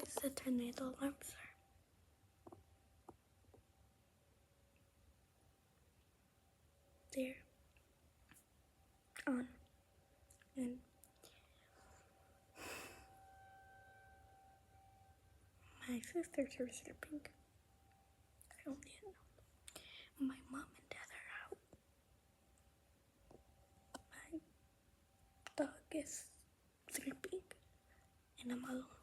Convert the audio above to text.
guys, the tornado alarms are there on, and my sisters are sleeping. I don't yet know. My mom and dad are out. My dog is sleeping, and I'm alone.